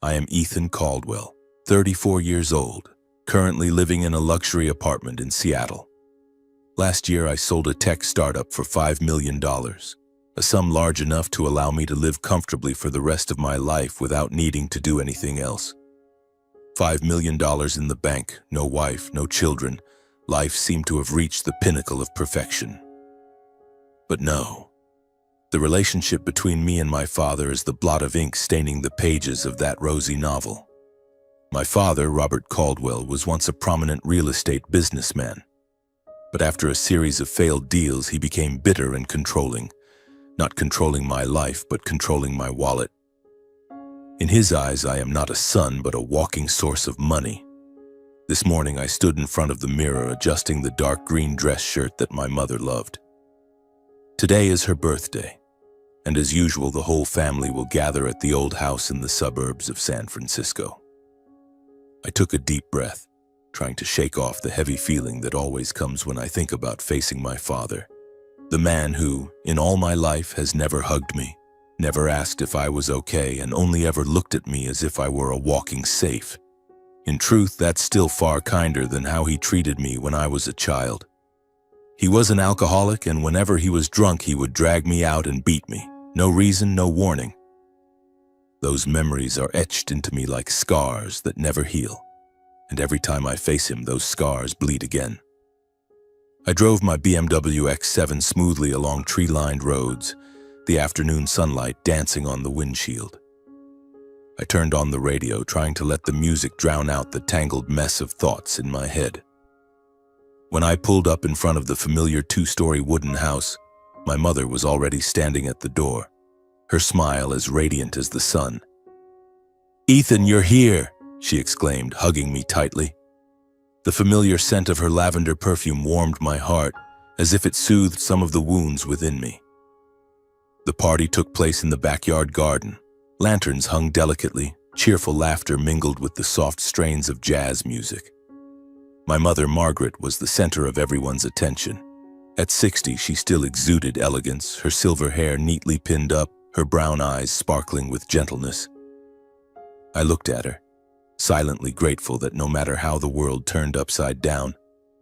I am Ethan Caldwell, 34 years old, currently living in a luxury apartment in Seattle. Last year, I sold a tech startup for $5 million, a sum large enough to allow me to live comfortably for the rest of my life without needing to do anything else. $5 million in the bank, no wife, no children. Life seemed to have reached the pinnacle of perfection. But no. The relationship between me and my father is the blot of ink staining the pages of that rosy novel. My father, Robert Caldwell, was once a prominent real estate businessman. But after a series of failed deals, he became bitter and controlling. Not controlling my life, but controlling my wallet. In his eyes, I am not a son, but a walking source of money. This morning, I stood in front of the mirror adjusting the dark green dress shirt that my mother loved. Today is her birthday, and as usual, the whole family will gather at the old house in the suburbs of San Francisco. I took a deep breath, trying to shake off the heavy feeling that always comes when I think about facing my father, the man who, in all my life, has never hugged me, never asked if I was okay, and only ever looked at me as if I were a walking safe. In truth, that's still far kinder than how he treated me when I was a child. He was an alcoholic, and whenever he was drunk, he would drag me out and beat me. No reason, no warning. Those memories are etched into me like scars that never heal, and every time I face him, those scars bleed again. I drove my BMW X7 smoothly along tree-lined roads, the afternoon sunlight dancing on the windshield. I turned on the radio, trying to let the music drown out the tangled mess of thoughts in my head. When I pulled up in front of the familiar two-story wooden house, my mother was already standing at the door, her smile as radiant as the sun. "Ethan, you're here!" she exclaimed, hugging me tightly. The familiar scent of her lavender perfume warmed my heart, as if it soothed some of the wounds within me. The party took place in the backyard garden. Lanterns hung delicately, cheerful laughter mingled with the soft strains of jazz music. My mother, Margaret, was the center of everyone's attention. At 60, she still exuded elegance, her silver hair neatly pinned up, her brown eyes sparkling with gentleness. I looked at her, silently grateful that no matter how the world turned upside down,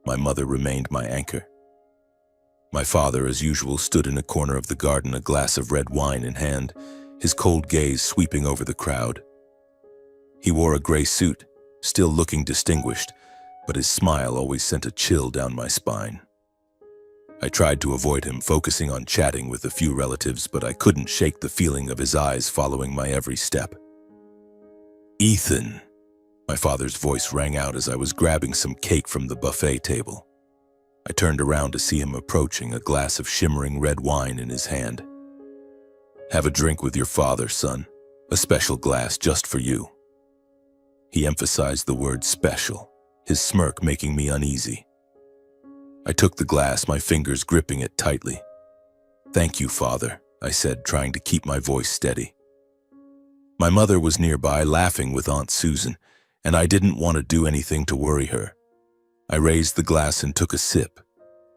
my mother remained my anchor. My father, as usual, stood in a corner of the garden, a glass of red wine in hand, his cold gaze sweeping over the crowd. He wore a gray suit, still looking distinguished, but his smile always sent a chill down my spine. I tried to avoid him, focusing on chatting with a few relatives, but I couldn't shake the feeling of his eyes following my every step. "Ethan," my father's voice rang out as I was grabbing some cake from the buffet table. I turned around to see him approaching, a glass of shimmering red wine in his hand. "Have a drink with your father, son. A special glass just for you." He emphasized the word special, his smirk making me uneasy. I took the glass, my fingers gripping it tightly. "Thank you, Father," I said, trying to keep my voice steady. My mother was nearby, laughing with Aunt Susan, and I didn't want to do anything to worry her. I raised the glass and took a sip.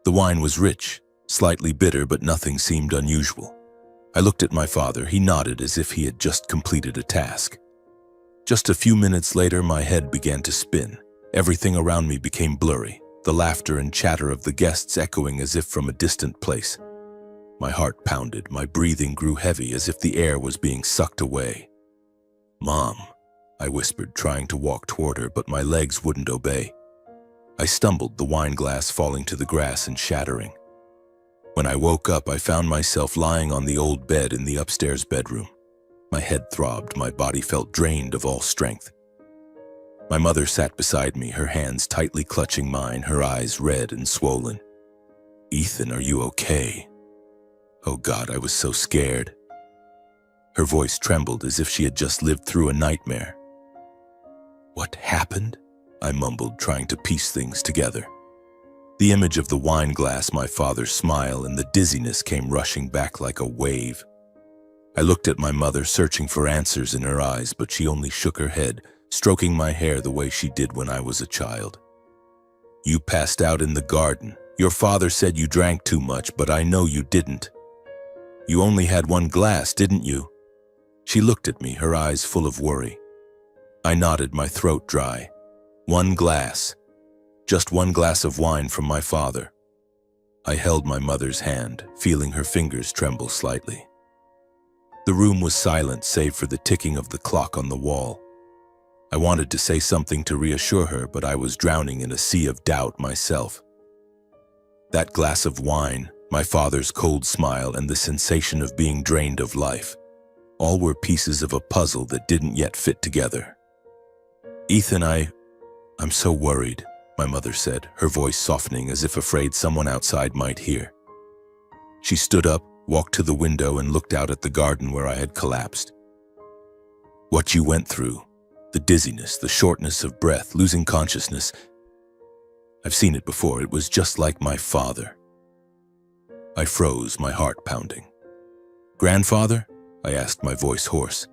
The wine was rich, slightly bitter, but nothing seemed unusual. I looked at my father. He nodded as if he had just completed a task. Just a few minutes later, my head began to spin. Everything around me became blurry, the laughter and chatter of the guests echoing as if from a distant place. My heart pounded, my breathing grew heavy as if the air was being sucked away. "Mom," I whispered, trying to walk toward her, but my legs wouldn't obey. I stumbled, the wine glass falling to the grass and shattering. When I woke up, I found myself lying on the old bed in the upstairs bedroom. My head throbbed, my body felt drained of all strength. My mother sat beside me, her hands tightly clutching mine, her eyes red and swollen. "Ethan, are you okay?" Oh God, I was so scared. Her voice trembled as if she had just lived through a nightmare. "What happened?" I mumbled, trying to piece things together. The image of the wine glass, my father's smile, and the dizziness came rushing back like a wave. I looked at my mother, searching for answers in her eyes, but she only shook her head, stroking my hair the way she did when I was a child. "You passed out in the garden. Your father said you drank too much, but I know you didn't. You only had one glass, didn't you?" She looked at me, her eyes full of worry. I nodded, my throat dry. One glass. Just one glass of wine from my father. I held my mother's hand, feeling her fingers tremble slightly. The room was silent save for the ticking of the clock on the wall. I wanted to say something to reassure her, but I was drowning in a sea of doubt myself. That glass of wine, my father's cold smile, and the sensation of being drained of life, all were pieces of a puzzle that didn't yet fit together. "Ethan, I'm so worried," my mother said, her voice softening as if afraid someone outside might hear. She stood up, walked to the window, and looked out at the garden where I had collapsed. "What you went through, the dizziness, the shortness of breath, losing consciousness, I've seen it before. It was just like my father." I froze, my heart pounding. "Grandfather?" I asked, my voice hoarse.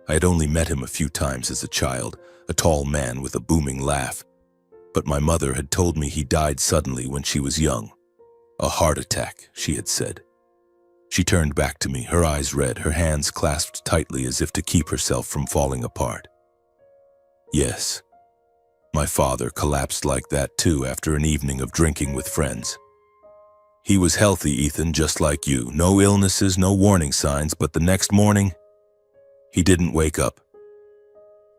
I had only met him a few times as a child, a tall man with a booming laugh. But my mother had told me he died suddenly when she was young. "A heart attack," she had said. She turned back to me, her eyes red, her hands clasped tightly as if to keep herself from falling apart. Yes, my father collapsed like that too after an evening of drinking with friends. He was healthy, Ethan, just like you. No illnesses, no warning signs, but the next morning, he didn't wake up.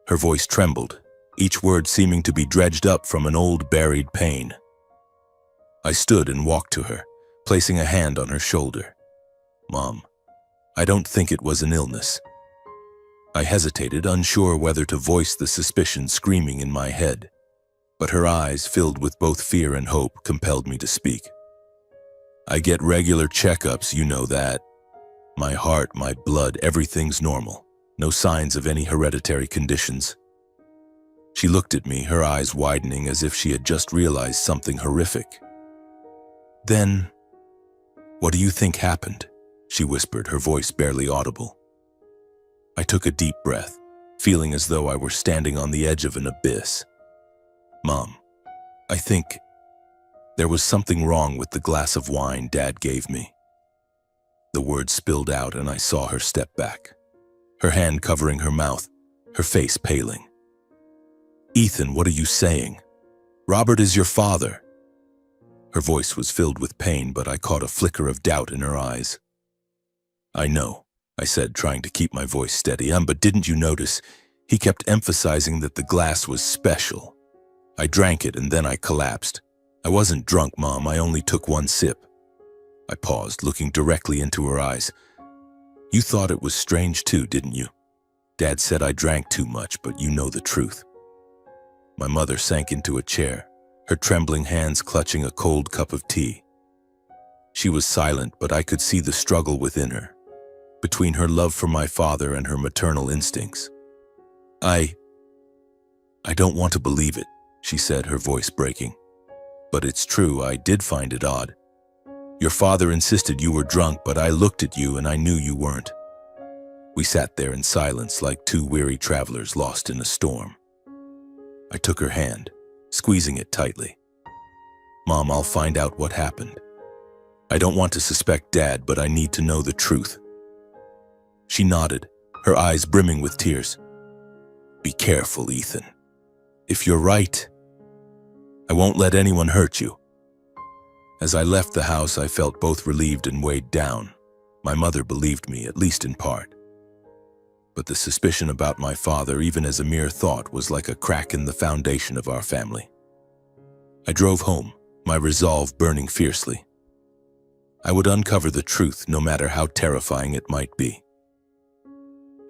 Her voice trembled, each word seeming to be dredged up from an old buried pain. I stood and walked to her, placing a hand on her shoulder. "Mom, I don't think it was an illness." I hesitated, unsure whether to voice the suspicion screaming in my head, but her eyes, filled with both fear and hope, compelled me to speak. "I get regular checkups, you know that. My heart, my blood, everything's normal. No signs of any hereditary conditions." She looked at me, her eyes widening as if she had just realized something horrific. "Then, what do you think happened?" she whispered, her voice barely audible. I took a deep breath, feeling as though I were standing on the edge of an abyss. "Mom, I think there was something wrong with the glass of wine Dad gave me." The words spilled out and I saw her step back, her hand covering her mouth, her face paling. "Ethan, what are you saying? Robert is your father." Her voice was filled with pain, but I caught a flicker of doubt in her eyes. "I know," I said, trying to keep my voice steady. But didn't you notice? He kept emphasizing that the glass was special. I drank it and then I collapsed. I wasn't drunk, Mom. I only took one sip." I paused, looking directly into her eyes. "You thought it was strange too, didn't you? Dad said I drank too much, but you know the truth." My mother sank into a chair, her trembling hands clutching a cold cup of tea. She was silent, but I could see the struggle within her, between her love for my father and her maternal instincts. I don't want to believe it," she said, her voice breaking. "But it's true. I did find it odd. Your father insisted you were drunk, but I looked at you and I knew you weren't." We sat there in silence like two weary travelers lost in a storm. I took her hand, squeezing it tightly. "Mom, I'll find out what happened. I don't want to suspect Dad, but I need to know the truth." She nodded, her eyes brimming with tears. "Be careful, Ethan. If you're right, I won't let anyone hurt you." As I left the house, I felt both relieved and weighed down. My mother believed me, at least in part. But the suspicion about my father, even as a mere thought, was like a crack in the foundation of our family. I drove home, my resolve burning fiercely. I would uncover the truth, no matter how terrifying it might be.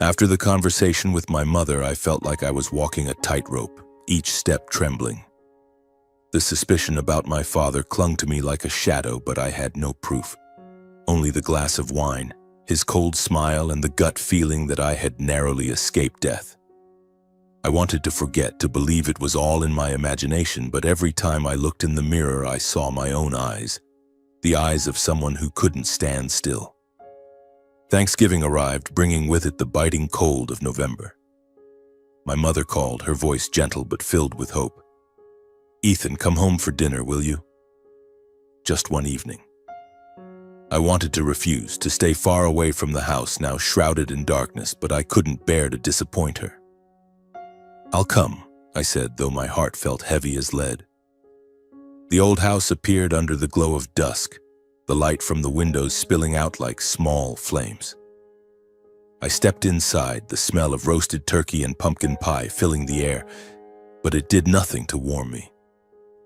After the conversation with my mother, I felt like I was walking a tightrope, each step trembling. The suspicion about my father clung to me like a shadow, but I had no proof. Only the glass of wine, his cold smile, and the gut feeling that I had narrowly escaped death. I wanted to forget, to believe it was all in my imagination, but every time I looked in the mirror, I saw my own eyes, the eyes of someone who couldn't stand still. Thanksgiving arrived, bringing with it the biting cold of November. My mother called, her voice gentle but filled with hope. "Ethan, come home for dinner, will you?" Just one evening. I wanted to refuse, to stay far away from the house, now shrouded in darkness, but I couldn't bear to disappoint her. "I'll come," I said, though my heart felt heavy as lead. The old house appeared under the glow of dusk, the light from the windows spilling out like small flames. I stepped inside, the smell of roasted turkey and pumpkin pie filling the air, but it did nothing to warm me.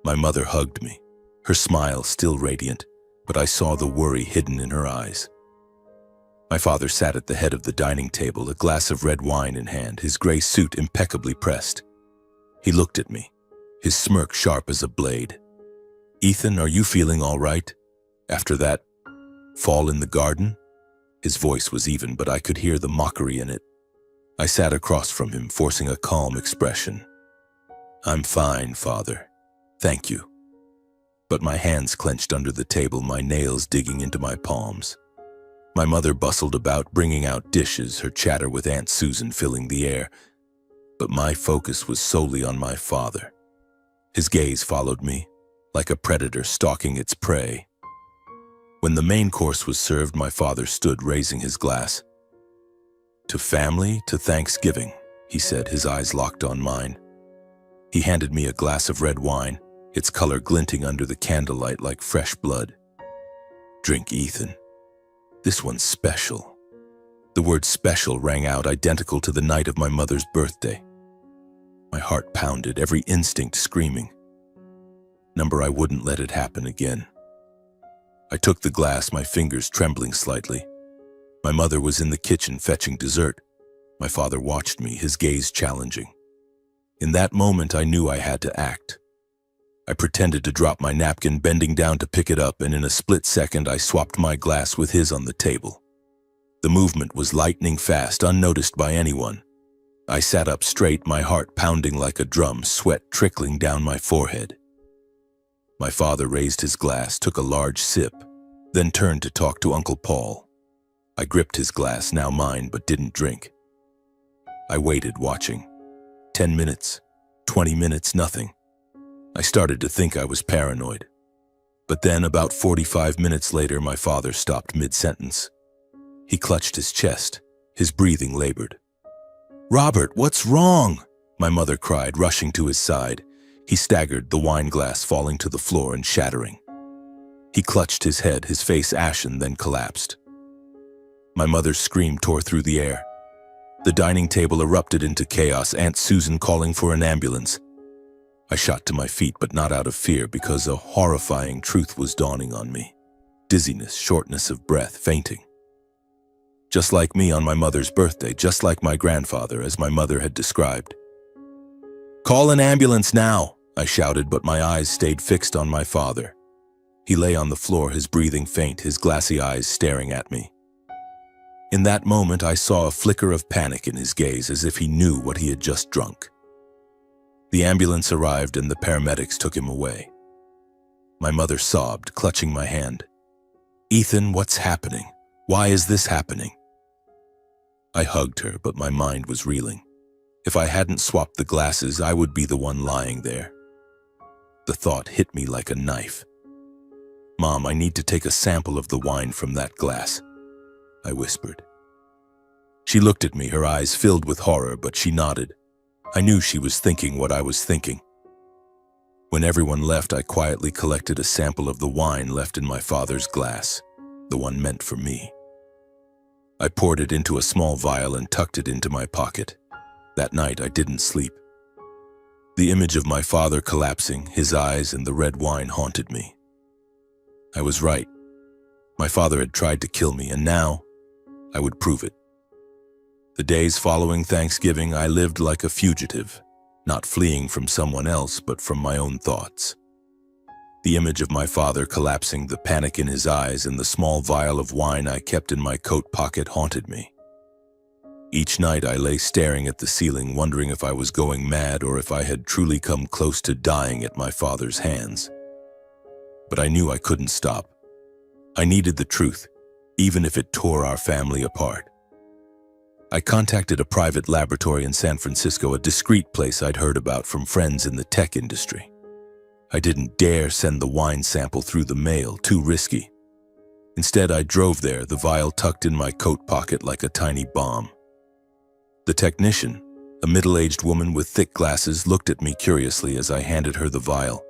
My mother hugged me, her smile still radiant, but I saw the worry hidden in her eyes. My father sat at the head of the dining table, a glass of red wine in hand, his gray suit impeccably pressed. He looked at me, his smirk sharp as a blade. "Ethan, are you feeling all right? After that fall in the garden?" His voice was even, but I could hear the mockery in it. I sat across from him, forcing a calm expression. "I'm fine, Father. Thank you." But my hands clenched under the table, my nails digging into my palms. My mother bustled about, bringing out dishes, her chatter with Aunt Susan filling the air. But my focus was solely on my father. His gaze followed me, like a predator stalking its prey. When the main course was served, my father stood, raising his glass. "To family, to Thanksgiving," he said, his eyes locked on mine. He handed me a glass of red wine, its color glinting under the candlelight like fresh blood. "Drink, Ethan. This one's special." The word special rang out, identical to the night of my mother's birthday. My heart pounded, every instinct screaming. I wouldn't let it happen again. I took the glass, my fingers trembling slightly. My mother was in the kitchen fetching dessert. My father watched me, his gaze challenging. In that moment, I knew I had to act. I pretended to drop my napkin, bending down to pick it up, and in a split second, I swapped my glass with his on the table. The movement was lightning fast, unnoticed by anyone. I sat up straight, my heart pounding like a drum, sweat trickling down my forehead. My father raised his glass, took a large sip, then turned to talk to Uncle Paul. I gripped his glass, now mine, but didn't drink. I waited, watching. 10 minutes, 20 minutes, nothing. I started to think I was paranoid. But then, about 45 minutes later, my father stopped mid-sentence. He clutched his chest, his breathing labored. "Robert, what's wrong?" my mother cried, rushing to his side. He staggered, the wine glass falling to the floor and shattering. He clutched his head, his face ashen, then collapsed. My mother's scream tore through the air. The dining table erupted into chaos, Aunt Susan calling for an ambulance. I shot to my feet, but not out of fear, because a horrifying truth was dawning on me. Dizziness, shortness of breath, fainting. Just like me on my mother's birthday, just like my grandfather, as my mother had described. "Call an ambulance now," I shouted, but my eyes stayed fixed on my father. He lay on the floor, his breathing faint, his glassy eyes staring at me. In that moment, I saw a flicker of panic in his gaze, as if he knew what he had just drunk. The ambulance arrived and the paramedics took him away. My mother sobbed, clutching my hand. "Ethan, what's happening? Why is this happening?" I hugged her, but my mind was reeling. If I hadn't swapped the glasses, I would be the one lying there. The thought hit me like a knife. "Mom, I need to take a sample of the wine from that glass," I whispered. She looked at me, her eyes filled with horror, but she nodded. I knew she was thinking what I was thinking. When everyone left, I quietly collected a sample of the wine left in my father's glass, the one meant for me. I poured it into a small vial and tucked it into my pocket. That night, I didn't sleep. The image of my father collapsing, his eyes and the red wine haunted me. I was right. My father had tried to kill me, and now I would prove it. The days following Thanksgiving, I lived like a fugitive, not fleeing from someone else, but from my own thoughts. The image of my father collapsing, the panic in his eyes, and the small vial of wine I kept in my coat pocket haunted me. Each night I lay staring at the ceiling, wondering if I was going mad or if I had truly come close to dying at my father's hands. But I knew I couldn't stop. I needed the truth, even if it tore our family apart. I contacted a private laboratory in San Francisco, a discreet place I'd heard about from friends in the tech industry. I didn't dare send the wine sample through the mail, too risky. Instead, I drove there, the vial tucked in my coat pocket like a tiny bomb. The technician, A middle-aged woman with thick glasses looked at me curiously as I handed her the vial.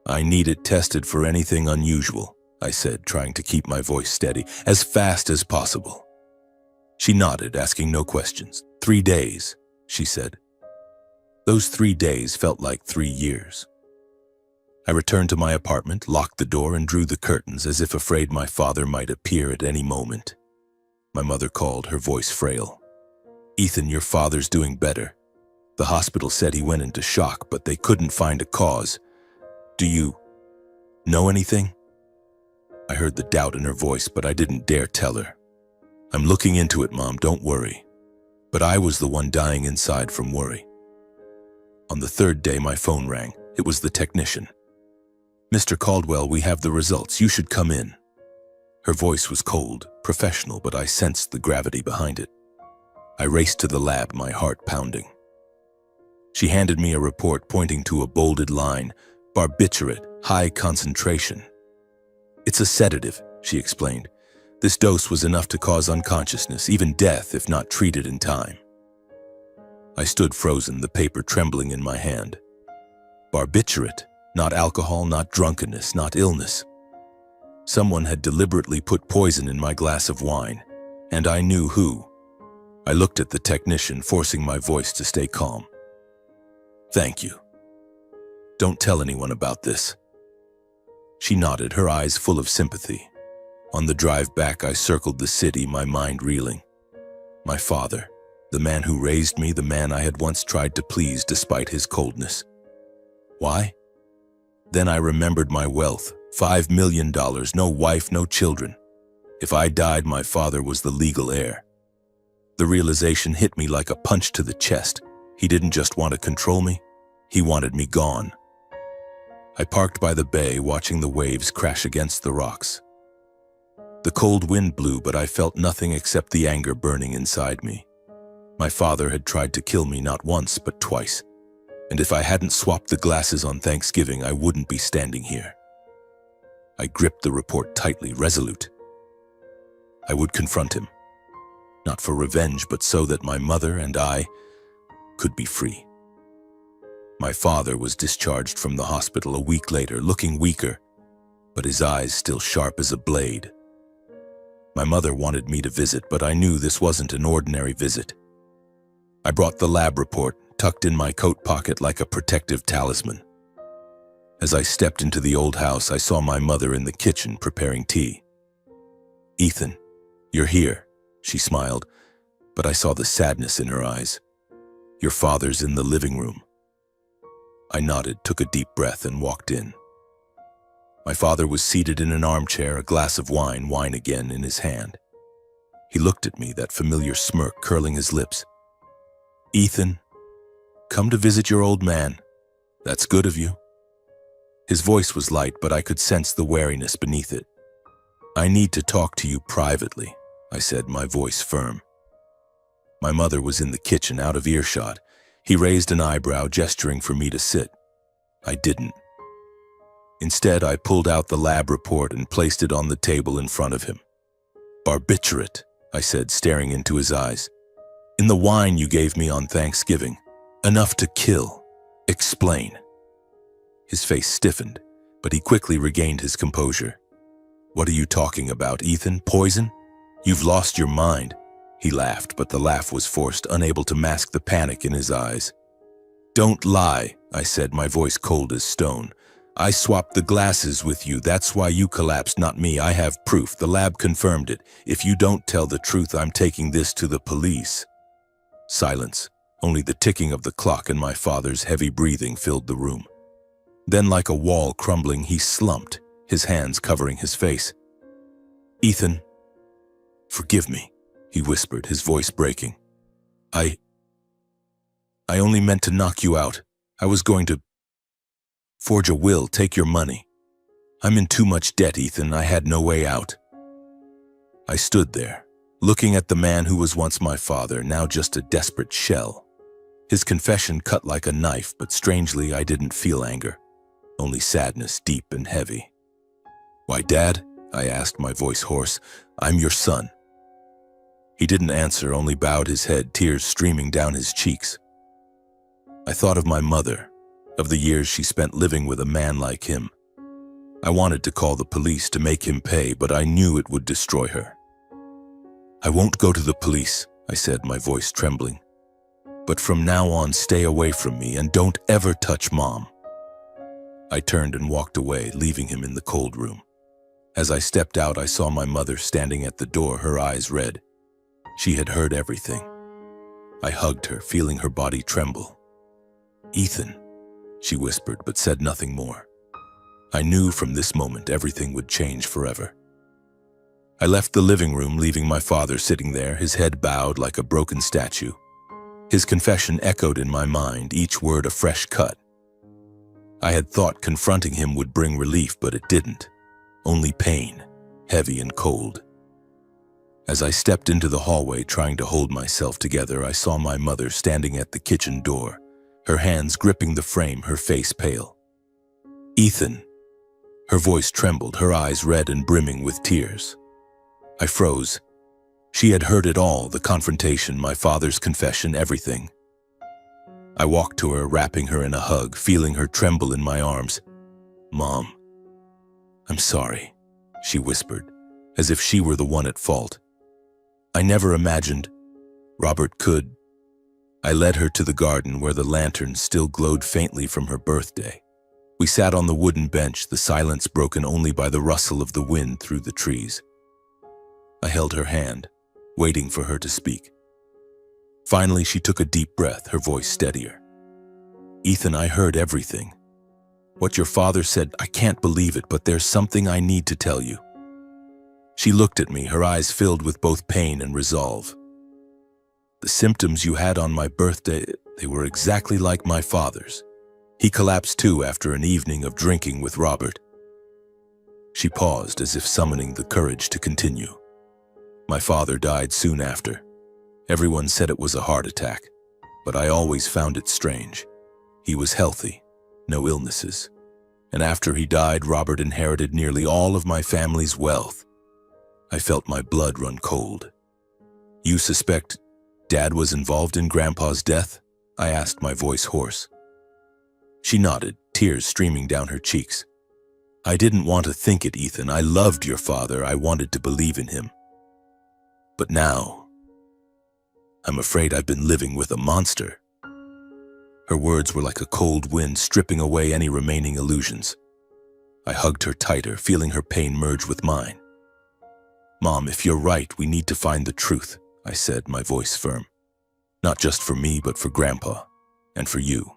"I need it tested for anything unusual," I said, trying to keep my voice steady, "as fast as possible." She nodded, asking no questions. 3 days, she said. Those 3 days felt like 3 years. I returned to my apartment, locked the door, and drew the curtains as if afraid my father might appear at any moment. My mother called, her voice frail. "Ethan, your father's doing better. The hospital said he went into shock, but they couldn't find a cause. Do you know anything?" I heard the doubt in her voice, but I didn't dare tell her. "I'm looking into it, Mom, don't worry." But I was the one dying inside from worry. On the 3rd day, my phone rang. It was the technician. "Mr. Caldwell, we have the results. You should come in." Her voice was cold, professional, but I sensed the gravity behind it. I raced to the lab, my heart pounding. She handed me a report pointing to a bolded line, "Barbiturate, high concentration." "It's a sedative," she explained. "This dose was enough to cause unconsciousness, even death if not treated in time." I stood frozen, the paper trembling in my hand. Barbiturate, not alcohol, not drunkenness, not illness. Someone had deliberately put poison in my glass of wine, and I knew who. I looked at the technician, forcing my voice to stay calm. "Thank you. Don't tell anyone about this." She nodded, her eyes full of sympathy. On the drive back, I circled the city, my mind reeling. My father, the man who raised me, the man I had once tried to please despite his coldness. Why? Then I remembered my wealth, $5 million, no wife, no children. If I died, my father was the legal heir. The realization hit me like a punch to the chest. He didn't just want to control me, he wanted me gone. I parked by the bay, watching the waves crash against the rocks. The cold wind blew, but I felt nothing except the anger burning inside me. My father had tried to kill me not once, but twice. And if I hadn't swapped the glasses on Thanksgiving, I wouldn't be standing here. I gripped the report tightly, resolute. I would confront him. Not for revenge, but so that my mother and I could be free. My father was discharged from the hospital a week later, looking weaker, but his eyes still sharp as a blade. My mother wanted me to visit, but I knew this wasn't an ordinary visit. I brought the lab report, tucked in my coat pocket like a protective talisman. As I stepped into the old house, I saw my mother in the kitchen preparing tea. "Ethan, you're here," she smiled, but I saw the sadness in her eyes. "Your father's in the living room." I nodded, took a deep breath, and walked in. My father was seated in an armchair, a glass of wine again in his hand. He looked at me, that familiar smirk curling his lips. "Ethan, come to visit your old man. That's good of you." His voice was light, but I could sense the wariness beneath it. "I need to talk to you privately," I said, my voice firm. My mother was in the kitchen, out of earshot. He raised an eyebrow, gesturing for me to sit. I didn't. Instead, I pulled out the lab report and placed it on the table in front of him. "Barbiturate," I said, staring into his eyes. "In the wine you gave me on Thanksgiving. Enough to kill. Explain." His face stiffened, but he quickly regained his composure. "What are you talking about, Ethan? Poison? You've lost your mind." He laughed, but the laugh was forced, unable to mask the panic in his eyes. "Don't lie," I said, my voice cold as stone. "I swapped the glasses with you. That's why you collapsed, not me. I have proof. The lab confirmed it. If you don't tell the truth, I'm taking this to the police." Silence. Only the ticking of the clock and my father's heavy breathing filled the room. Then, like a wall crumbling, he slumped, his hands covering his face. "Ethan, forgive me," he whispered, his voice breaking. I only meant to knock you out. I was going to forge a will, take your money. I'm in too much debt, Ethan. I had no way out." I stood there, looking at the man who was once my father, now just a desperate shell. His confession cut like a knife, but strangely I didn't feel anger, only sadness, deep and heavy. "Why, Dad?" I asked, my voice hoarse. "I'm your son." He didn't answer, only bowed his head, tears streaming down his cheeks. I thought of my mother, of the years she spent living with a man like him. I wanted to call the police to make him pay, but I knew it would destroy her. "I won't go to the police," I said, my voice trembling. "But from now on, stay away from me and don't ever touch Mom." I turned and walked away, leaving him in the cold room. As I stepped out, I saw my mother standing at the door, her eyes red. She had heard everything. I hugged her, feeling her body tremble. "Ethan," she whispered, but said nothing more. I knew from this moment everything would change forever. I left the living room, leaving my father sitting there, his head bowed like a broken statue. His confession echoed in my mind, each word a fresh cut. I had thought confronting him would bring relief, but it didn't. Only pain, heavy and cold. As I stepped into the hallway, trying to hold myself together, I saw my mother standing at the kitchen door, her hands gripping the frame, her face pale. "Ethan." Her voice trembled, her eyes red and brimming with tears. I froze. She had heard it all, the confrontation, my father's confession, everything. I walked to her, wrapping her in a hug, feeling her tremble in my arms. "Mom, I'm sorry," she whispered, as if she were the one at fault. "I never imagined Robert could." I led her to the garden where the lantern still glowed faintly from her birthday. We sat on the wooden bench, the silence broken only by the rustle of the wind through the trees. I held her hand, waiting for her to speak. Finally, she took a deep breath, her voice steadier. "Ethan, I heard everything. What your father said, I can't believe it, but there's something I need to tell you." She looked at me, her eyes filled with both pain and resolve. "The symptoms you had on my birthday, they were exactly like my father's. He collapsed too after an evening of drinking with Robert." She paused, as if summoning the courage to continue. "My father died soon after. Everyone said it was a heart attack, but I always found it strange. He was healthy, no illnesses. And after he died, Robert inherited nearly all of my family's wealth. I felt my blood run cold." "You suspect Dad was involved in Grandpa's death?" I asked, my voice hoarse. She nodded, tears streaming down her cheeks. "I didn't want to think it, Ethan. I loved your father. I wanted to believe in him. But now, I'm afraid I've been living with a monster." Her words were like a cold wind, stripping away any remaining illusions. I hugged her tighter, feeling her pain merge with mine. "Mom, if you're right, we need to find the truth," I said, my voice firm. "Not just for me, but for Grandpa, and for you."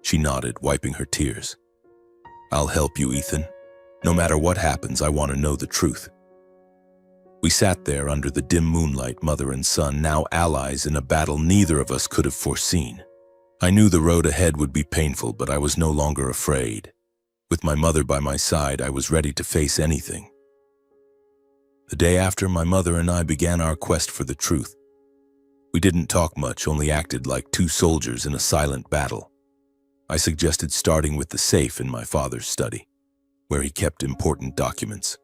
She nodded, wiping her tears. "I'll help you, Ethan. No matter what happens, I want to know the truth." We sat there under the dim moonlight, mother and son, now allies in a battle neither of us could have foreseen. I knew the road ahead would be painful, but I was no longer afraid. With my mother by my side, I was ready to face anything. The day after, my mother and I began our quest for the truth. We didn't talk much, only acted like two soldiers in a silent battle. I suggested starting with the safe in my father's study, where he kept important documents.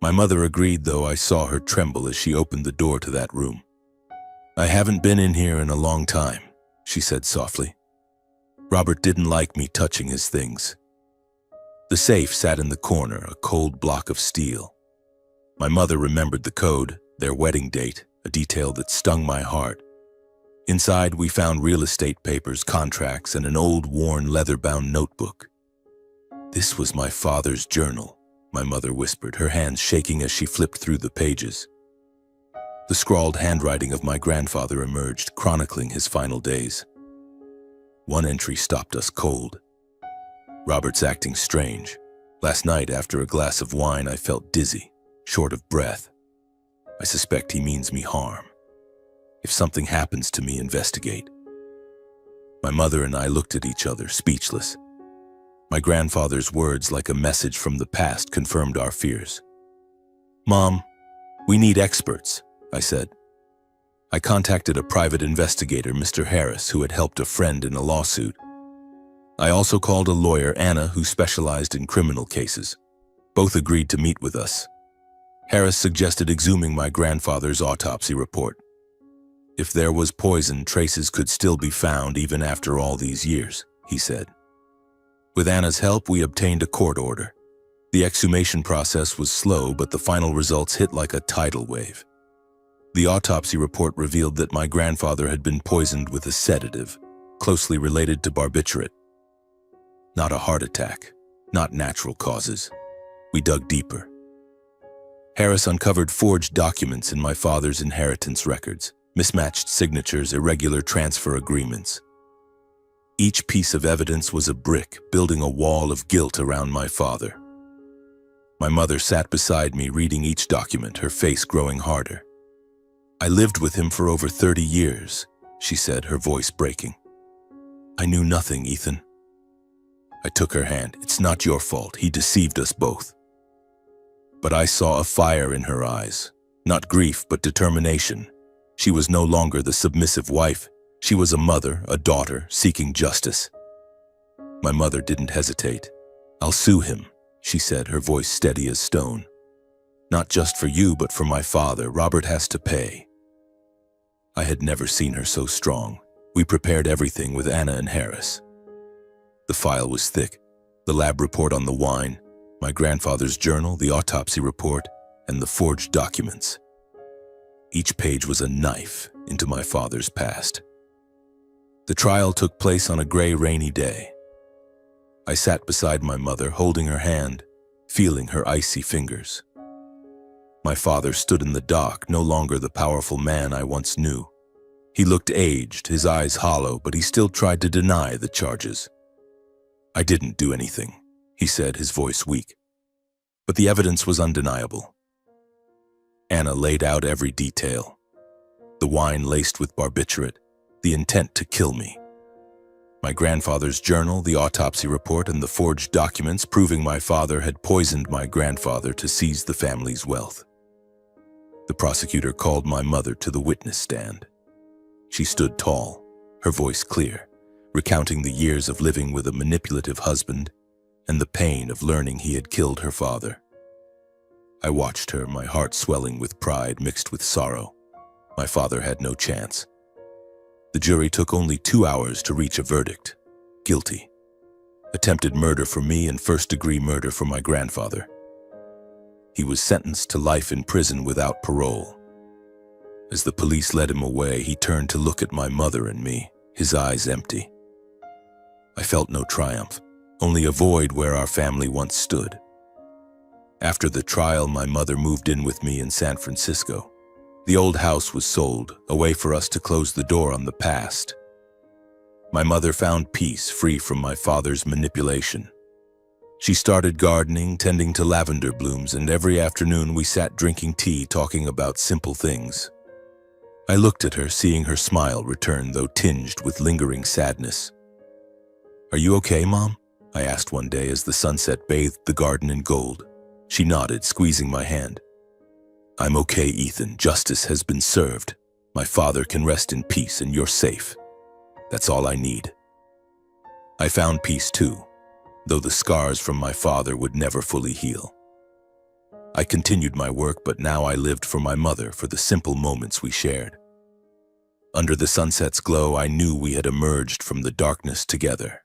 My mother agreed, though I saw her tremble as she opened the door to that room. "I haven't been in here in a long time," she said softly. "Robert didn't like me touching his things." The safe sat in the corner, a cold block of steel. My mother remembered the code, their wedding date, a detail that stung my heart. Inside, we found real estate papers, contracts, and an old, worn, leather-bound notebook. "This was my father's journal," my mother whispered, her hands shaking as she flipped through the pages. The scrawled handwriting of my grandfather emerged, chronicling his final days. One entry stopped us cold. "Robert's acting strange. Last night, after a glass of wine, I felt dizzy, short of breath. I suspect he means me harm. If something happens to me, investigate." My mother and I looked at each other, speechless. My grandfather's words, like a message from the past, confirmed our fears. "Mom, we need experts," I said. I contacted a private investigator, Mr. Harris, who had helped a friend in a lawsuit. I also called a lawyer, Anna, who specialized in criminal cases. Both agreed to meet with us. Harris suggested exhuming my grandfather's autopsy report. If there was poison, traces could still be found even after all these years, he said. With Anna's help, we obtained a court order. The exhumation process was slow, but the final results hit like a tidal wave. The autopsy report revealed that my grandfather had been poisoned with a sedative, closely related to barbiturate. Not a heart attack, not natural causes. We dug deeper. Harris uncovered forged documents in my father's inheritance records, mismatched signatures, irregular transfer agreements. Each piece of evidence was a brick, building a wall of guilt around my father. My mother sat beside me, reading each document, her face growing harder. I lived with him for over 30 years, she said, her voice breaking. I knew nothing, Ethan. I took her hand. It's not your fault. He deceived us both. But I saw a fire in her eyes, not grief, but determination. She was no longer the submissive wife. She was a mother, a daughter, seeking justice. My mother didn't hesitate. I'll sue him, she said, her voice steady as stone. Not just for you, but for my father. Robert has to pay. I had never seen her so strong. We prepared everything with Anna and Harris. The file was thick. The lab report on the wine, my grandfather's journal, the autopsy report, and the forged documents. Each page was a knife into my father's past. The trial took place on a gray, rainy day. I sat beside my mother, holding her hand, feeling her icy fingers. My father stood in the dock, no longer the powerful man I once knew. He looked aged, his eyes hollow, but he still tried to deny the charges. I didn't do anything, he said, his voice weak. But the evidence was undeniable. Anna laid out every detail. The wine laced with barbiturate, the intent to kill me. My grandfather's journal, the autopsy report, and the forged documents proving my father had poisoned my grandfather to seize the family's wealth. The prosecutor called my mother to the witness stand. She stood tall, her voice clear, recounting the years of living with a manipulative husband and the pain of learning he had killed her father. I watched her, my heart swelling with pride mixed with sorrow. My father had no chance. The jury took only 2 hours to reach a verdict: guilty. Attempted murder for me and first-degree murder for my grandfather. He was sentenced to life in prison without parole. As the police led him away, he turned to look at my mother and me, his eyes empty. I felt no triumph, only a void where our family once stood. After the trial, my mother moved in with me in San Francisco. The old house was sold, a way for us to close the door on the past. My mother found peace, free from my father's manipulation. She started gardening, tending to lavender blooms, and every afternoon we sat drinking tea, talking about simple things. I looked at her, seeing her smile return, though tinged with lingering sadness. "Are you okay, Mom?" I asked one day as the sunset bathed the garden in gold. She nodded, squeezing my hand. "I'm okay, Ethan. Justice has been served. My father can rest in peace, and you're safe. That's all I need." I found peace too, though the scars from my father would never fully heal. I continued my work, but now I lived for my mother, for the simple moments we shared. Under the sunset's glow, I knew we had emerged from the darkness together.